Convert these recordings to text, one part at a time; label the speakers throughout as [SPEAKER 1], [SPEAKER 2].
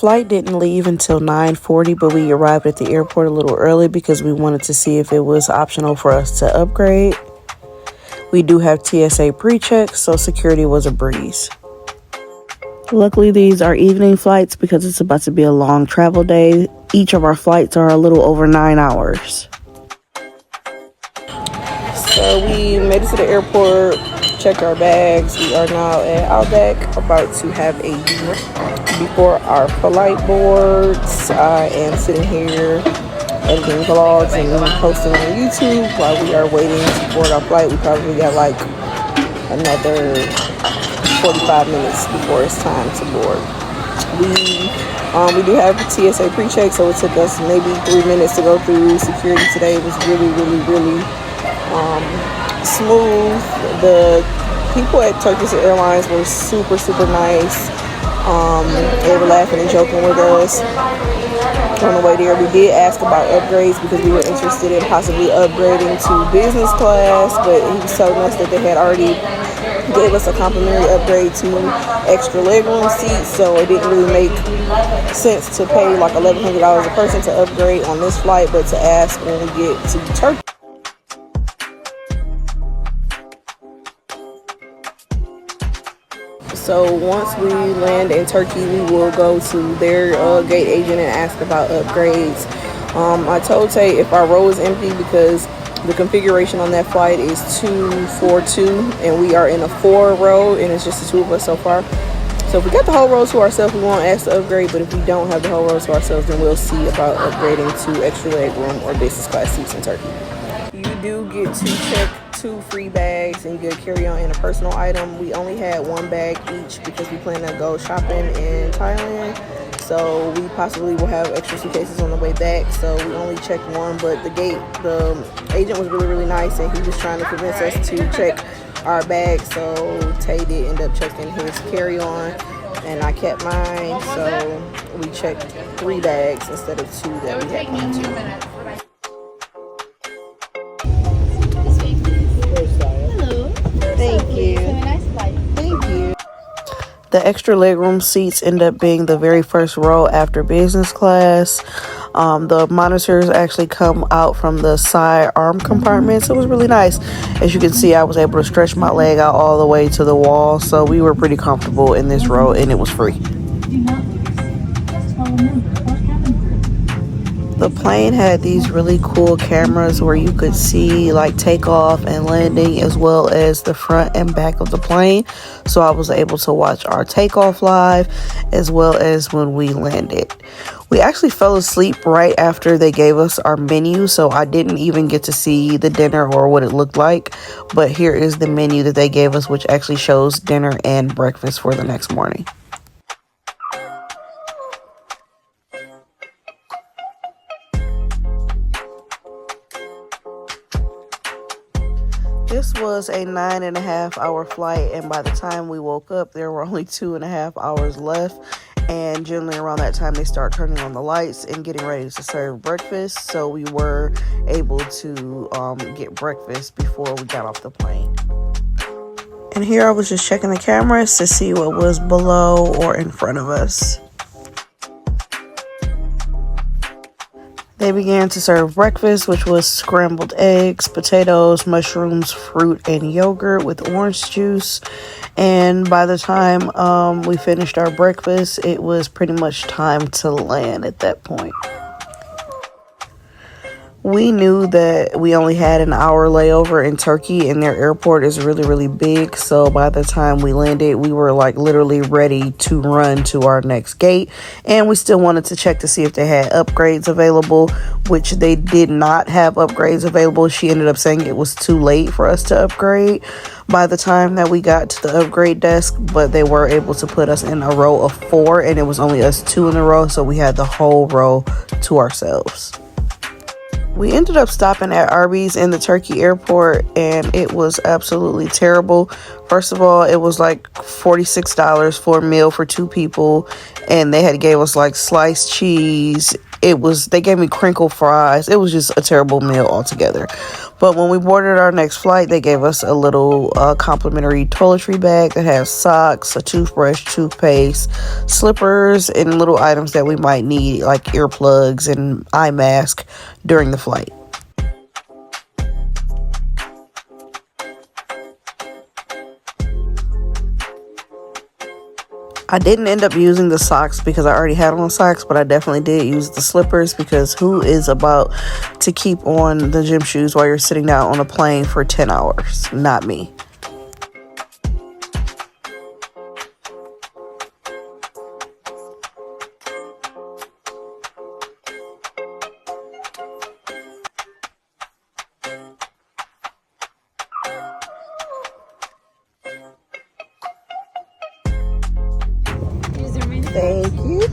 [SPEAKER 1] flight didn't leave until 9:40, but we arrived at the airport a little early because we wanted to see if it was optional for us to upgrade. We do have TSA pre-check, so security was a breeze. Luckily, these are evening flights because it's about to be a long travel day. Each of our flights are a little over 9 hours. So we made it to the airport, checked our bags. We are now at Outback, about to have a dinner before our flight boards. I am sitting here editing vlogs and posting on YouTube while we are waiting to board our flight. We probably got like another 45 minutes before it's time to board. We do have the TSA pre-check, so it took us maybe 3 minutes to go through security today. It was really smooth. The people at Turkish Airlines were super nice. They were laughing and joking with us on the way there. We did ask about upgrades because we were interested in possibly upgrading to business class, but he was telling us that they had already gave us a complimentary upgrade to extra legroom seats, so it didn't really make sense to pay like $1,100 a person to upgrade on this flight, but to ask when we get to Turkey. So once we land in Turkey, we will go to their gate agent and ask about upgrades. I told Tay if our row is empty because the configuration on that flight is 2-4-2, and we are in a 4 row, and it's just the 2 of us so far. So if we got the whole row to ourselves, we won't ask to upgrade, but if we don't have the whole row to ourselves, then we'll see about upgrading to extra leg room or business class seats in Turkey. You do get to check 2 free bags, and you get a carry-on and a personal item. We only had 1 bag each because we plan to go shopping in Thailand. So we possibly will have extra suitcases on the way back. So we only checked 1, but the agent was really nice, and he was trying to convince us to check our bags. So Tay did end up checking his carry-on, and I kept mine. So we checked 3 bags instead of 2 that we had planned to. Thank you. Thank you. The extra legroom seats end up being the very first row after business class. The monitors actually come out from the side arm compartments. It was really nice. As you can see, I was able to stretch my leg out all the way to the wall, so we were pretty comfortable in this row, and it was free. The plane had these really cool cameras where you could see like takeoff and landing, as well as the front and back of the plane. So I was able to watch our takeoff live as well as when we landed. We actually fell asleep right after they gave us our menu, so I didn't even get to see the dinner or what it looked like. But here is the menu that they gave us, which actually shows dinner and breakfast for the next morning. This was a 9.5 hour flight, and by the time we woke up, there were only 2.5 hours left. And generally around that time, they start turning on the lights and getting ready to serve breakfast. So we were able to get breakfast before we got off the plane. And here I was just checking the cameras to see what was below or in front of us. They began to serve breakfast, which was scrambled eggs, potatoes, mushrooms, fruit, and yogurt with orange juice. And by the time we finished our breakfast, it was pretty much time to land at that point. We knew that we only had an hour layover in Turkey, and their airport is really big. So by the time we landed, we were like literally ready to run to our next gate. And we still wanted to check to see if they had upgrades available, which they did not have upgrades available. She ended up saying it was too late for us to upgrade by the time that we got to the upgrade desk, but they were able to put us in a row of 4, and it was only us 2 in a row. So we had the whole row to ourselves. We ended up stopping at Arby's in the Turkey airport, and it was absolutely terrible. First of all, it was like $46 for a meal for 2 people, and they had gave us like sliced cheese, they gave me crinkle fries. It was just a terrible meal altogether. But when we boarded our next flight, they gave us a little complimentary toiletry bag that has socks, a toothbrush, toothpaste, slippers, and little items that we might need, like earplugs and eye mask during the flight. I didn't end up using the socks because I already had on socks, but I definitely did use the slippers because who is about to keep on the gym shoes while you're sitting down on a plane for 10 hours? Not me. Thank you.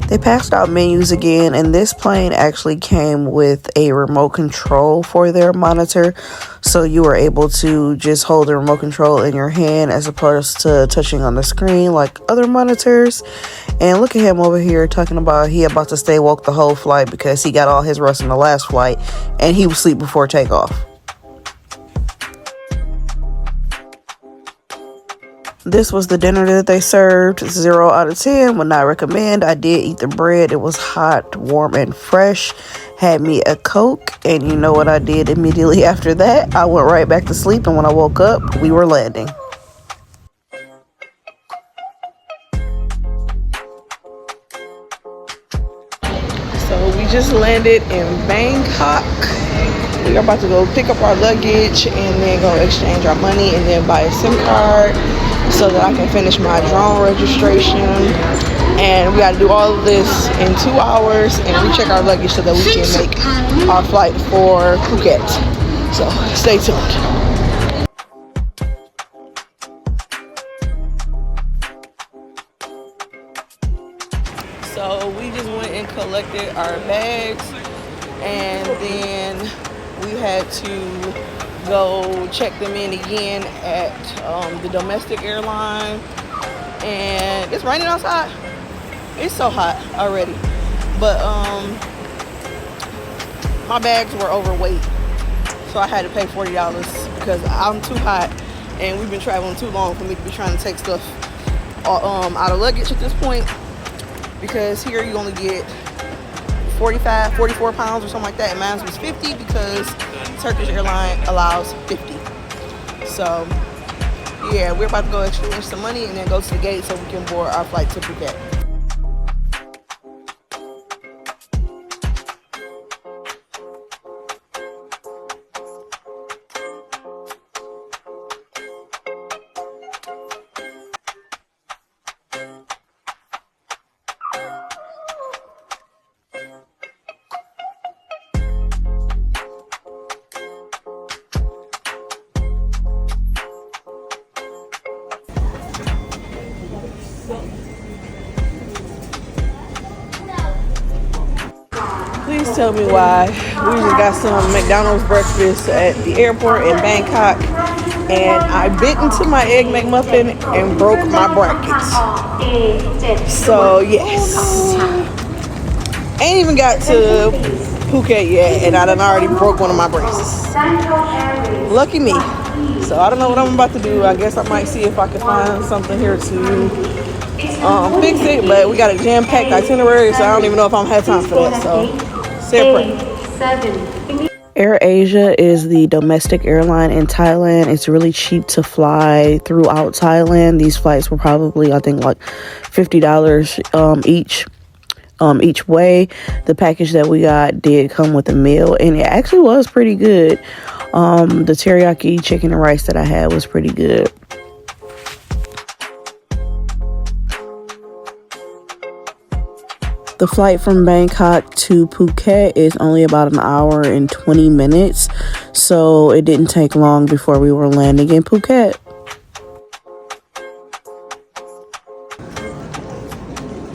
[SPEAKER 1] They passed out menus again, and this plane actually came with a remote control for their monitor, so you were able to just hold the remote control in your hand as opposed to touching on the screen like other monitors. And look at him over here talking about he about to stay woke the whole flight because he got all his rest in the last flight and he was asleep before takeoff. This was the dinner that they served. 0 out of 10. Would not recommend. I did eat the bread. It was hot, warm, and fresh. Had me a Coke. And you know what I did immediately after that? I went right back to sleep. And when I woke up, we were landing. So we just landed in Bangkok. We are about to go pick up our luggage and then go exchange our money and then buy a SIM card so that I can finish my drone registration. And we got to do all of this in 2 hours and recheck our luggage so that we can make our flight for Phuket. So stay tuned. So we just went and collected our bags, and then we had to go check them in again at the domestic airline. And it's raining outside. It's so hot already. But my bags were overweight, so I had to pay $40 because I'm too hot and we've been traveling too long for me to be trying to take stuff out of luggage at this point. Because here you only get 45, 44 pounds or something like that. And mine was 50 because Turkish airline allows 50. So yeah, we're about to go exchange some money and then go to the gate so we can board our flight to Phuket. Please tell me why. We just got some McDonald's breakfast at the airport in Bangkok, and I bit into my egg McMuffin and broke my brackets. So yes, ain't even got to Phuket yet, and I done already broke one of my braces. Lucky me. So I don't know what I'm about to do. I guess I might see if I can find something here to fix it, but we got a jam-packed itinerary, so I don't even know if I'm have time for that. So Air Asia is the domestic airline in Thailand. It's really cheap to fly throughout Thailand. These flights were probably, I think, like $50 each way. The package that we got did come with a meal, and it actually was pretty good. The teriyaki chicken and rice that I had was pretty good. The flight from Bangkok to Phuket is only about an hour and 20 minutes, so it didn't take long before we were landing in Phuket.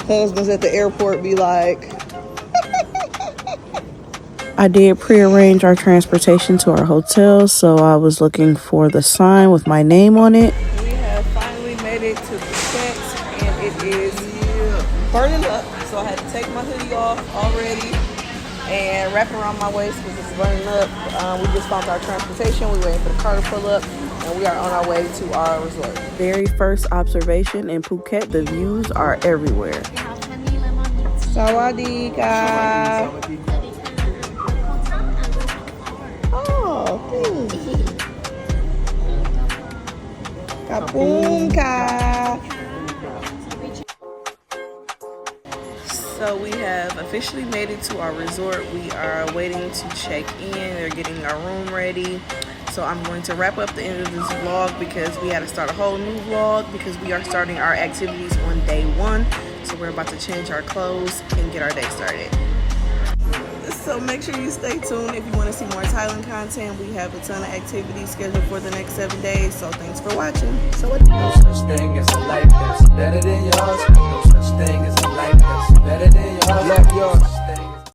[SPEAKER 1] Husbands at the airport be like... I did pre-arrange our transportation to our hotel, so I was looking for the sign with my name on it. We have finally made it to Phuket, and it is burning up. So I I had to take my hoodie off already and wrap it around my waist because it's burning up. We just found our transportation. We're waiting for the car to pull up, and we are on our way to our resort. Very first observation in Phuket, the views are everywhere. Sawadika. Oh, thanks. Kapunka. So we have officially made it to our resort. We are waiting to check in. They're getting our room ready. So I'm going to wrap up the end of this vlog because we had to start a whole new vlog because we are starting our activities on day 1. So we're about to change our clothes and get our day started. So make sure you stay tuned if you want to see more Thailand content. We have a ton of activities scheduled for the next 7 days. So thanks for watching. So
[SPEAKER 2] no such thing as a life that's better than yours.